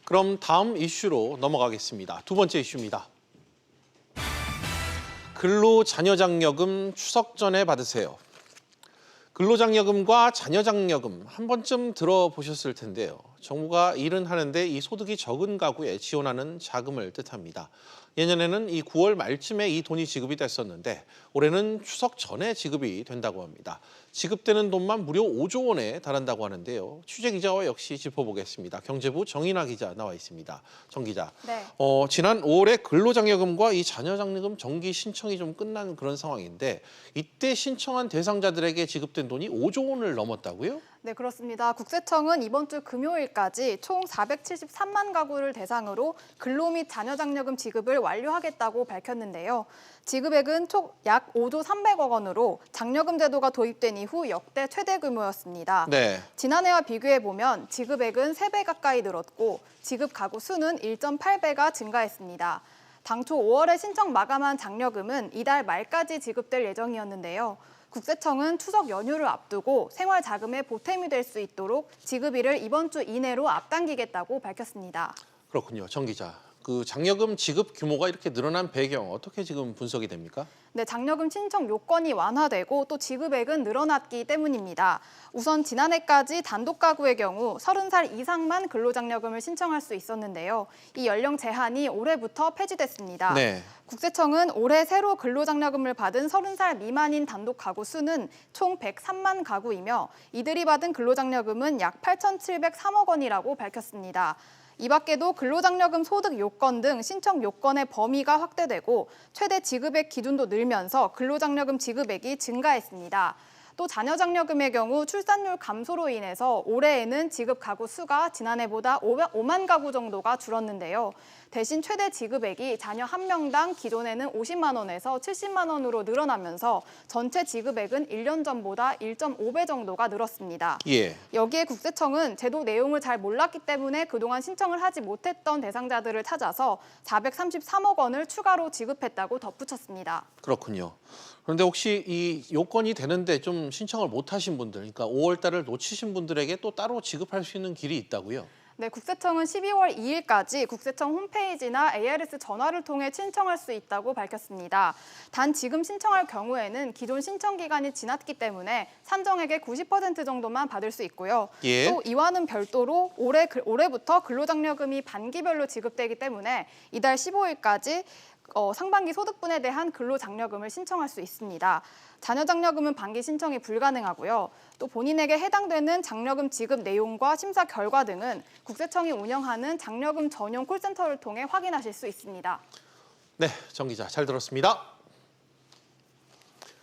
그럼 다음 이슈로 넘어가겠습니다. 두 번째 이슈입니다. 근로자녀장려금 추석 전에 받으세요. 근로장려금과 자녀장려금 한 번쯤 들어보셨을 텐데요. 정부가 일은 하는데 이 소득이 적은 가구에 지원하는 자금을 뜻합니다. 예년에는 이 9월 말쯤에 이 돈이 지급이 됐었는데 올해는 추석 전에 지급이 된다고 합니다. 지급되는 돈만 무려 5조 원에 달한다고 하는데요. 취재 기자와 역시 짚어보겠습니다. 경제부 정인아 기자 나와 있습니다. 정 기자. 네. 지난 5월에 근로장려금과 이 자녀장려금 정기 신청이 좀 끝난 그런 상황인데 이때 신청한 대상자들에게 지급된 돈이 5조 원을 넘었다고요? 네, 그렇습니다. 국세청은 이번 주 금요일까지 총 473만 가구를 대상으로 근로 및 자녀장려금 지급을 완료하겠다고 밝혔는데요. 지급액은 총 약 5조 300억 원으로 장려금 제도가 도입된 이후 역대 최대 규모였습니다. 네. 지난해와 비교해 보면 지급액은 3배 가까이 늘었고 지급 가구 수는 1.8배가 증가했습니다. 당초 5월에 신청 마감한 장려금은 이달 말까지 지급될 예정이었는데요. 국세청은 추석 연휴를 앞두고 생활 자금에 보탬이 될 수 있도록 지급일을 이번 주 이내로 앞당기겠다고 밝혔습니다. 그렇군요. 정 기자. 그 장려금 지급 규모가 이렇게 늘어난 배경 어떻게 지금 분석이 됩니까? 네, 장려금 신청 요건이 완화되고 또 지급액은 늘어났기 때문입니다. 우선 지난해까지 단독 가구의 경우 30살 이상만 근로장려금을 신청할 수 있었는데요. 이 연령 제한이 올해부터 폐지됐습니다. 네. 국세청은 올해 새로 근로장려금을 받은 30살 미만인 단독 가구 수는 총 103만 가구이며 이들이 받은 근로장려금은 약 8,703억 원이라고 밝혔습니다. 이 밖에도 근로장려금 소득 요건 등 신청 요건의 범위가 확대되고 최대 지급액 기준도 늘면서 근로장려금 지급액이 증가했습니다. 또 자녀장려금의 경우 출산율 감소로 인해서 올해에는 지급 가구 수가 지난해보다 5만 가구 정도가 줄었는데요. 대신 최대 지급액이 자녀 한 명당 기존에는 50만 원에서 70만 원으로 늘어나면서 전체 지급액은 1년 전보다 1.5배 정도가 늘었습니다. 예. 여기에 국세청은 제도 내용을 잘 몰랐기 때문에 그동안 신청을 하지 못했던 대상자들을 찾아서 433억 원을 추가로 지급했다고 덧붙였습니다. 그렇군요. 그런데 혹시 이 요건이 되는데 좀 신청을 못 하신 분들, 그러니까 5월 달을 놓치신 분들에게 또 따로 지급할 수 있는 길이 있다고요? 네, 국세청은 12월 2일까지 국세청 홈페이지나 ARS 전화를 통해 신청할 수 있다고 밝혔습니다. 단 지금 신청할 경우에는 기존 신청 기간이 지났기 때문에 산정액의 90% 정도만 받을 수 있고요. 예. 또 이와는 별도로 올해부터 근로장려금이 반기별로 지급되기 때문에 이달 15일까지 상반기 소득분에 대한 근로장려금을 신청할 수 있습니다. 자녀장려금은 반기 신청이 불가능하고요. 또 본인에게 해당되는 장려금 지급 내용과 심사 결과 등은 국세청이 운영하는 장려금 전용 콜센터를 통해 확인하실 수 있습니다. 네, 정 기자 잘 들었습니다.